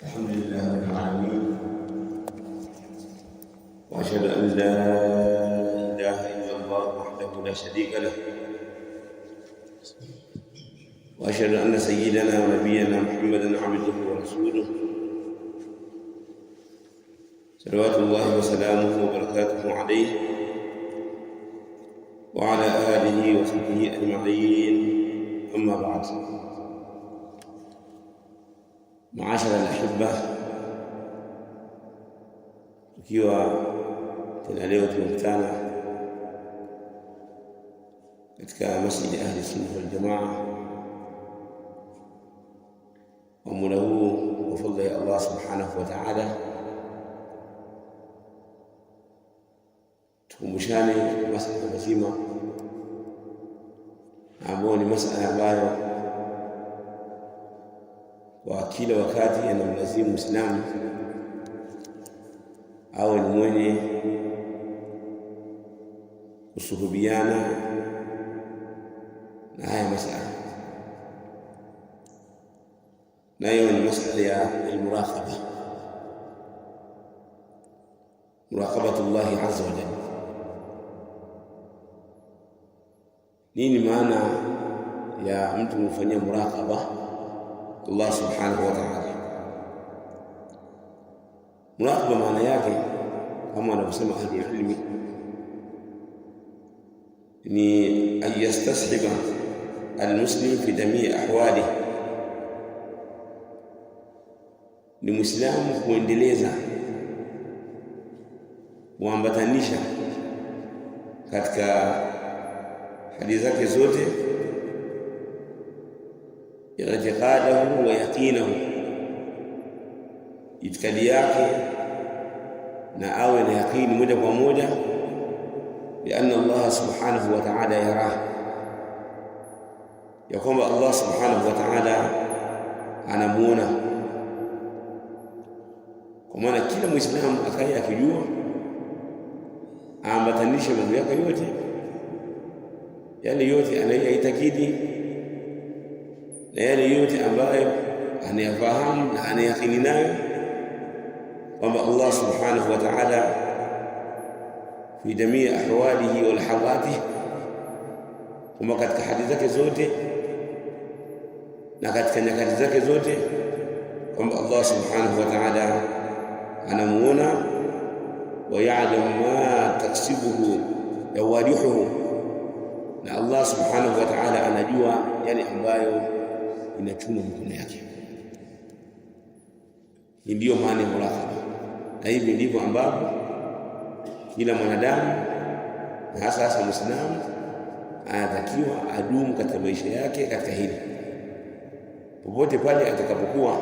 الحمد لله رب العالمين، وأشهد أن لا إله إلا الله وحده لا شريك له، وأشهد أن سيدنا ونبينا محمدا عبده ورسوله صلوات الله وسلامه وبركاته عليه وعلى آله وصحبه أجمعين. أما بعد، معاشر الأحبة، tukiwa tena leo tumekutana katika masjidi Ahli Sunna wal Jamaa wa muda huu wa fadhila ya Allah subhanahu wa ta'ala, tukumbushane masala mazima ambayo ni masala ambayo kwa kila wakati yanamlazimu Muislamu awe ni mwenye kusuhubiana na haya masala, nayo ni masala ya almuraqaba, muraqabatullahi azza wa jalla. Nini maana ya mtu kumfanyia muraqaba Allah subhanahu wa ta'ala? Muraqaba maana yake kama wanavyosema ahli ilmi ni an yastashiba almuslim fi jamii ahwalihi, ni Muislamu kuendeleza kuambatanisha katika hali zake zote, i'tiqadahu wa yaqinahu, itikadi yake na awe na yaqini moja kwa moja bi anna Allah subhanahu wa ta'ala yarah, ya kwamba Allah subhanahu wa ta'ala anamuona. Kwa maana kila Muislamu akaye akijua aambatanishe mambo yake yote, yale yote anayoitakidi na yale yote ambayo anayafahamu na anayakini nayo kwamba Allah subhanahu wa ta'ala fi jamii ahwalihi wa lahadhatihi, kwamba katika hali zake zote na katika nyakati zake zote kwamba Allah subhanahu wa ta'ala anamuona, wa ya'lamu ma taksibuhu jawarihuhu, na Allah subhanahu wa ta'ala anajua yale ambayo inachuma mikono yake. Hii ndiyo maana ya muraqaba, na hivi ndivyo ambavyo kila mwanadamu na hasa Muislamu anatakiwa adumu katika maisha yake katika hili. Popote pale atakapokuwa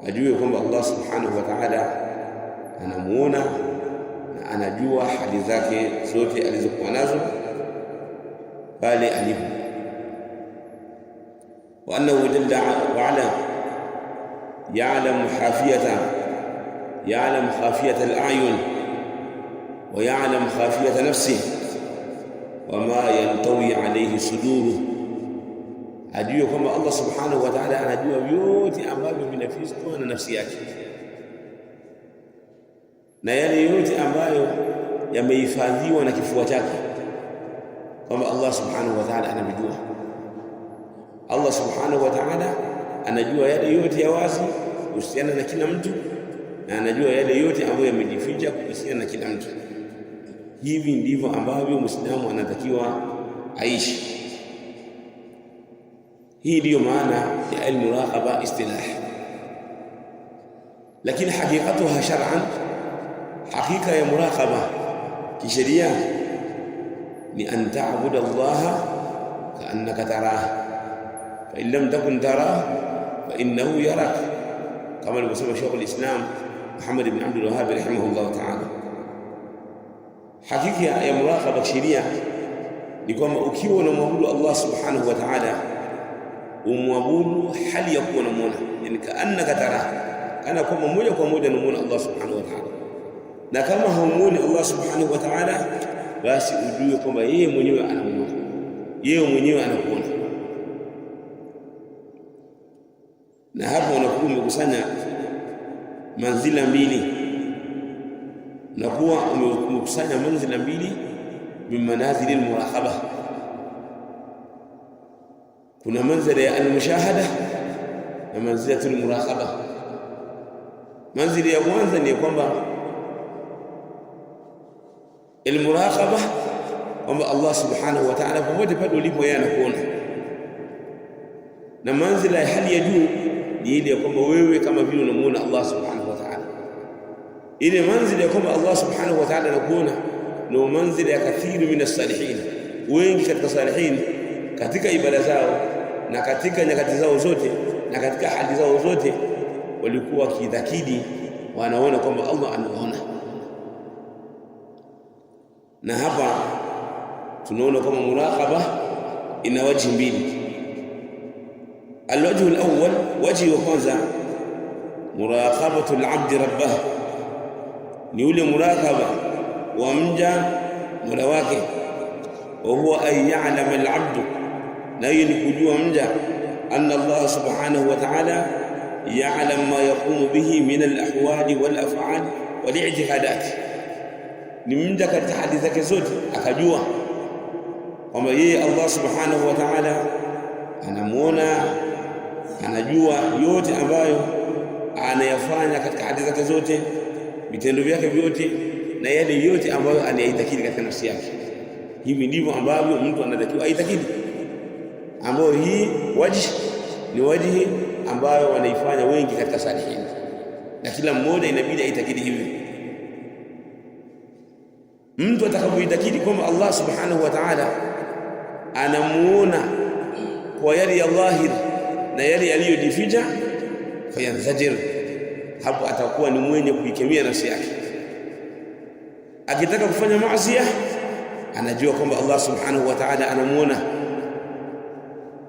ajue kwamba Allah subhanahu wa ta'ala anamuona na anajua hali zake zote alizokuwa nazo pale alipo, wa annahu jalla wa ala ya'lamu khafiyata al-a'yun wa ya'lamu khafiyata nafsihi wa ma yantawi alayhi suduruhu, ajue kwamba Allah subhanahu wa ta'ala anajua vyote ambavyo vinafichwa na nafsi yake na yale yote ambayo yamehifadhiwa na kifua chake, kwamba Allah subhanahu wa ta'ala anajua. Allah subhanahu wa ta'ala anajua yale yote ya wazi kuhusiana na kila mtu, na anajua yale yote ambayo yamejificha kuhusiana na kila mtu. Hivi ndivyo ambavyo Muislamu anatakiwa aishi. Hii ndiyo maana ya al-muraqaba istilah, lakini hakikatuha shar'an, hakika ya muraqaba kisheria ni an ta'budu Allah ka'annaka tarah fa in lam takun tarah fa innahu yarak, kama alivyosema Sheikh al-Islam Muhammad ibn Abdul Wahhab rahimahullah ta'ala. Hakika ya muraqaba kisheria ni kwamba ukiwa unamwabudu Allah subhanahu wa ta'ala, umwabudu hali ya kuwa unamuona, yani ka'annaka tarah, kana kwamba moja kwa moja unamuona Allah subhanahu wa ta'ala. Na kama haumuoni Allah subhanahu wa ta'ala, basi ujue kwamba yeye mwenyewe anamuona, yeye mwenyewe anakuona. Na hapo unakuwa umekusanya manzila mbili, unakuwa umekusanya manzila mbili min manazili almuraqaba. Kuna manzila ya almushahada na manzilatu almuraqaba. Manzili ya kwanza ni kwamba almuraqaba, kwamba Allah subhanahu wa ta'ala popote pale ulipo yeye anakuona, na manzila ya hali ya juu ni ile kwamba wewe kama vile unamuona Allah subhanahu wa ta'ala. Ile manzila ya kwamba Allah subhanahu wa ta'ala anakuona ndio manzila ya kathiru min as-salihin, wengi katika salihin, katika ibada zao na katika nyakati zao zote na katika hali zao zote walikuwa kidhakidi, wanaona kwamba Allah anaona. Na hapa tunaona kama muraqaba ina wajhi mbili. Alwajhu alawwal, wajhi wa kwanza, muraqabatu alabdi rabbah, ni ule muraqaba wa mja mola wake. Wa huwa an ya'lama alabdu, na hiyo ni kujua mja anna Allah subhanahu wa ta'ala ya'lam ma yaqumu bihi min alahwali walaf'al wali'tiqadat. Ni mja katika hali zake zote akajua kwamba yeye Allah subhanahu wa ta'ala anamuona, anajua yote ambayo anayafanya katika hali zake zote, vitendo vyake vyote, na yale yote ambayo anayaitakidi katika nafsi yake. Hivi ndivyo ambavyo mtu anatakiwa aitakidi, ambayo hii wajhi ni wajhi ambayo wanaifanya wengi katika salihin, na kila mmoja inabidi aitakidi hivi. Mtu atakapoitakidi kwamba Allah subhanahu wa ta'ala anamuona kwa yale ya dhahir na yale yaliyojificha, fayanzajir, hapo atakuwa ni mwenye kuikemea nafsi yake. Akitaka kufanya maasi anajua kwamba Allah subhanahu wa ta'ala anamuona.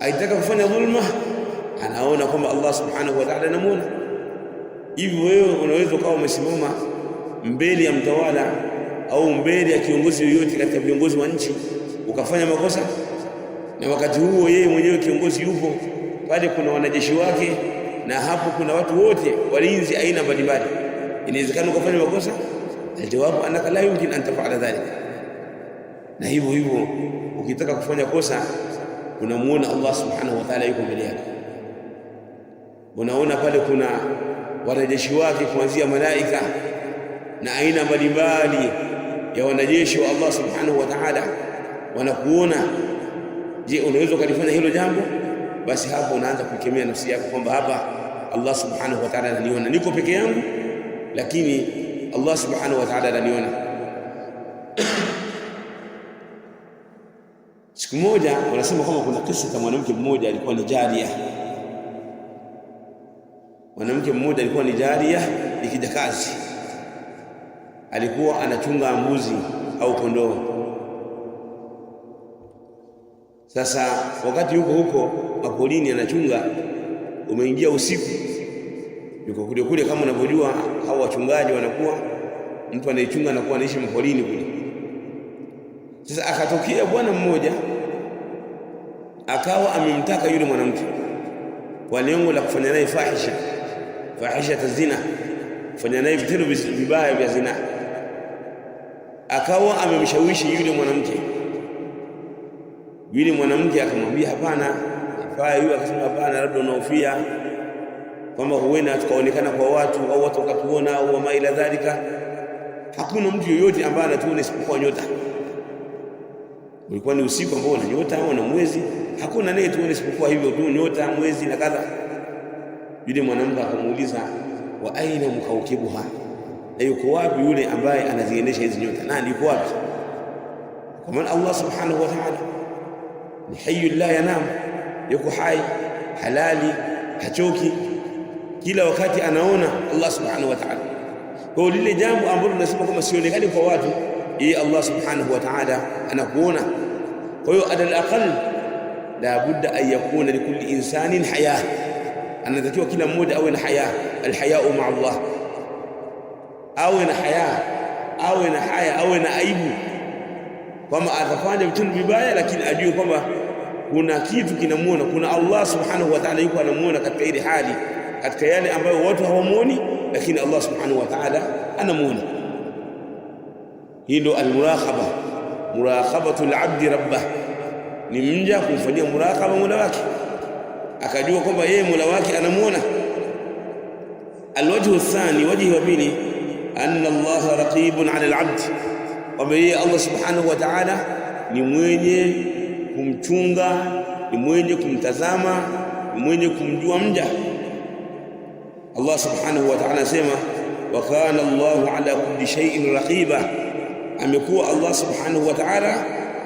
Akitaka kufanya dhulma anaona kwamba Allah subhanahu wa ta'ala anamuona. Hivi wewe unaweza ukawa umesimama mbele ya mtawala au mbele ya kiongozi yoyote katika viongozi wa nchi ukafanya makosa, na wakati huo yeye mwenyewe kiongozi yupo pale, kuna wanajeshi wake na hapo kuna watu wote walinzi aina mbalimbali, inawezekana ukafanya makosa? Aljawabu anaka la yumkin an tafala dhalika. Na hivyo hivyo ukitaka kufanya kosa unamuona Allah subhanahu wa ta'ala yuko mbele yako, unaona pale kuna wanajeshi wake kuanzia malaika na aina mbalimbali ya wanajeshi wa Allah subhanahu wa ta'ala wanakuona. Je, unaweza kulifanya hilo jambo? Basi hapo unaanza kuikemea nafsi yako kwamba hapa Allah subhanahu wa ta'ala ananiona, niko peke yangu lakini Allah subhanahu wa ta'ala ananiona. Siku moja wanasema kama kuna kisa cha mwanamke mmoja alikuwa ni jaria. Mwanamke mmoja alikuwa ni jaria, ni kijakazi, alikuwa anachunga mbuzi au kondoo. Sasa wakati yuko huko mapolini anachunga, umeingia usiku, yuko kule kule, kama unavyojua hao wachungaji wanakuwa, mtu anayechunga anakuwa anaishi mapolini kule. Sasa akatokea bwana mmoja akawa amemtaka yule mwanamke kwa lengo la kufanya naye fahisha zina, kufanya naye vitendo vibaya vya zina. Akawa amemshawishi yule mwanamke. Yule mwanamke akamwambia hapana, ifaa. Yule akasema hapana, labda unaofia kwamba huenda tukaonekana kwa watu au watu wakatuona au ma ila dhalika. Hakuna mtu yoyote ambaye anatuona isipokuwa nyota. Ulikuwa ni usiku ambao una nyota au na mwezi, hakuna anayetuona isipokuwa hivyo tu, nyota, mwezi na kadha. Yule mwanamke akamuuliza, wa aina mukaukibuha, na yuko wapi yule ambaye anaziendesha hizi nyota? Nani yuko wapi? Kwa maana Allah subhanahu wa ta'ala ni hayyul la yanam, yuko hai halali, hachoki, kila wakati anaona Allah subhanahu wa ta'ala. Kwa lile jambo ambalo tunasema kama sionekani kwa watu, yeye Allah subhanahu wa ta'ala anakuona. Kwa hiyo adal aqal la budda an yakuna likulli insanin haya, anatakiwa kila mmoja awe na haya. Alhayau ma'a Allah, awe na haya, awe na haya, awe na aibu, kwamba atafanya vitendo vibaya lakini ajue kwamba kuna kitu kinamuona, kuna Allah subhanahu wa ta'ala yuko anamuona katika ile hali, katika yale ambayo watu hawamuoni lakini Allah subhanahu wa ta'ala anamuona. Hii ndio almuraqaba, muraqabatu alabdi rabbah, ni mja kumfanyia muraqaba mola wake, akajua kwamba yeye mola wake anamuona. Alwajhu athani, wajhi wa pili, anna Allah raqibun ala alabd, kwamba yeye Allah subhanahu wa ta'ala ni mwenye kumchunga, ni mwenye kumtazama, ni mwenye kumjua mja. Allah subhanahu wa ta'ala anasema wa kana Allahu ala kulli shay'in raqiba, amekuwa Allah subhanahu wa ta'ala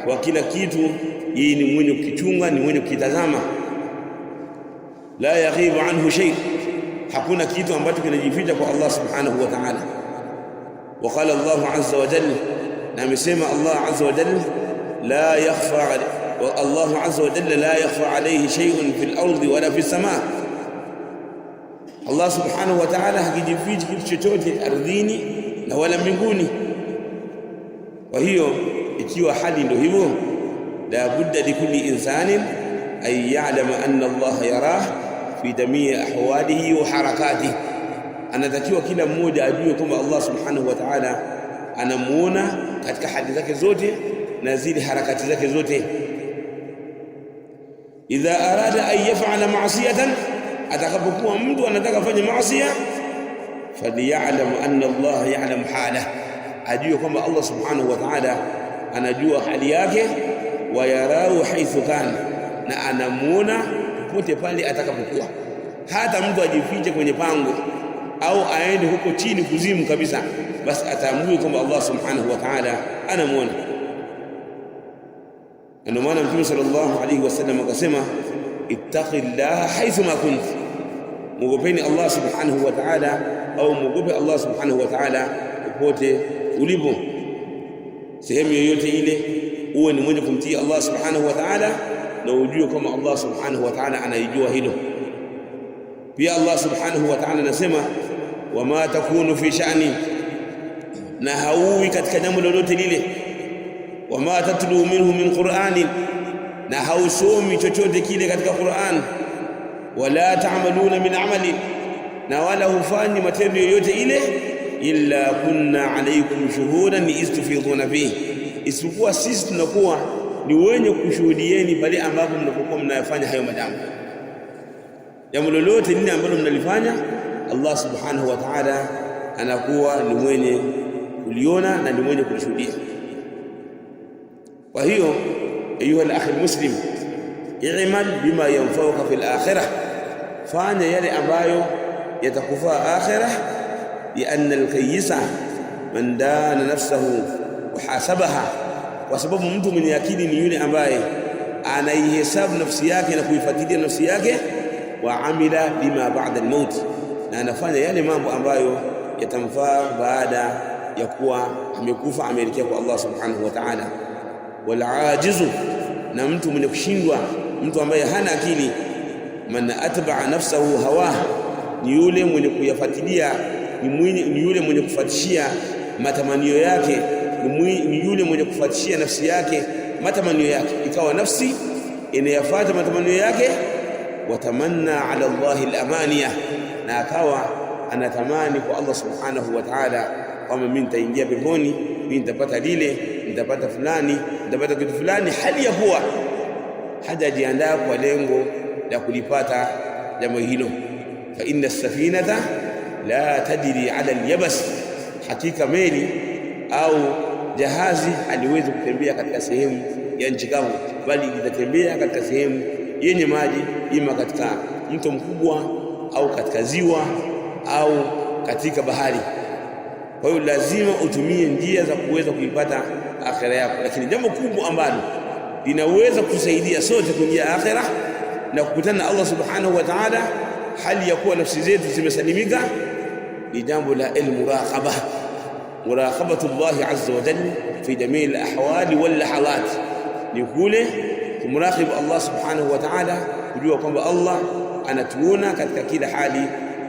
kwa kila kitu yeye ni mwenye kukichunga, ni mwenye kukitazama. La yaghibu anhu shay, hakuna kitu ambacho kinajificha kwa Allah subhanahu wa ta'ala. Wa qala Allah azza wa jalla, na amesema Allah azza wa jalla la yakhfa, wa Allah azza wa jalla la yakhfa alayhi shay'un fil ardi wala fis samaa. Allah subhanahu wa ta'ala hakijifichi kitu chochote ardhini na wala mbinguni. Kwa hiyo ikiwa hali ndio hivyo, la budda likulli insanin an ya'lama anna Allah yarah fi jamii ahwalihi wa harakatihi, anatakiwa kila mmoja ajue kwamba Allah subhanahu wa ta'ala anamuona katika hali zake zote na zile harakati zake zote. Idha arada an yaf'ala ma'siyatan, atakapokuwa mtu anataka kufanya maasi, falyalam anna Allah ya'lam halahu, ajue kwamba Allah subhanahu wa ta'ala anajua hali yake, wa yarahu haithu kana, na anamuona popote pale atakapokuwa. Hata mtu ajifiche kwenye pango au aende huko chini kuzimu kabisa, basi atambue kwamba Allah subhanahu wa ta'ala anamuona. Ndio maana Mtume sallallahu alayhi wasallam akasema ittaqillaha haithu ma kunt, mugopeni Allah subhanahu wa ta'ala, au mugope Allah subhanahu wa ta'ala popote ulipo. Sehemu yoyote ile uwe ni mwenye kumtii Allah subhanahu wa ta'ala, na ujue kama Allah subhanahu wa ta'ala anaijua hilo. Pia Allah subhanahu wa ta'ala anasema wama takunu fi sha'ni, na hauwi katika jambo lolote lile, wama tatlu minhu min qur'ani, na hausomi chochote kile katika Qur'an, wala ta'maluna min amali, na wala hufanyi matendo yoyote ile, illa kunna alaykum shuhudan istufiduna fihi, isipokuwa sisi tunakuwa ni wenye kushuhudieni pale ambapo mnapokuwa mnayafanya hayo majambo. Jambo lolote lile ambalo mnalifanya, Allah subhanahu wa ta'ala anakuwa ni mwenye kuliona na ni mwenye kulishuhudia. Kwa hiyo ayuha al-akhi muslim, i'mal bima yanfa'uka fil akhirah, fanya yale ambayo yatakufaa akhirah. Lianna al-kayyisa man dana nafsahu wa hasabaha, kwa sababu mtu mwenye akili ni yule ambaye anaihesabu nafsi yake na kuifuatilia nafsi yake, wa amila bima ba'da al-maut, na anafanya yale mambo ambayo yatamfaa baada ya kuwa amekufa, ameelekea kwa Allah subhanahu wa ta'ala. Wal ajizu, na mtu mwenye kushindwa, mtu ambaye hana akili, man atba'a nafsahu hawaha, ni yule mwenye kuyafuatilia, ni yule mwenye kufuatishia matamanio yake, ni yule mwenye kufuatishia nafsi yake matamanio yake, ikawa nafsi inayafuata matamanio yake. Watamanna ala Allahi al-amaniya, na akawa anatamani kwa Allah subhanahu wa ta'ala kwamba mimi nitaingia peponi, mimi nitapata lile, nitapata fulani, nitapata kitu fulani, hali ya kuwa hajajiandaa kwa lengo la kulipata jambo hilo. Fa inna as-safinata la tadri ala al-yabas, hakika meli au jahazi haliwezi kutembea katika sehemu ya nchi kavu, bali litatembea katika sehemu yenye maji, ima katika mto mkubwa au katika ziwa au katika bahari. Kwa hiyo lazima utumie njia za kuweza kuipata akhira yako. Lakini jambo kubwa ambalo linaweza kusaidia sote kuingia akhira na kukutana na Allah subhanahu wa ta'ala hali ya kuwa nafsi zetu zimesalimika, ni jambo la al-muraqaba, muraqabatu Allah azza wa jalla fi jamii al-ahwali wal lahalat, ni kule kumraqib Allah subhanahu wa ta'ala, kujua kwamba Allah anatuona katika kila hali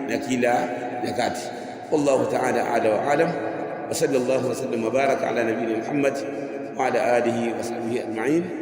na kila nyakati. Wallahu ta'ala a'la wa a'lam, wa sallallahu wa sallam wa baraka ala nabiyyina Muhammad wa ala alihi wa sahbihi ajma'in.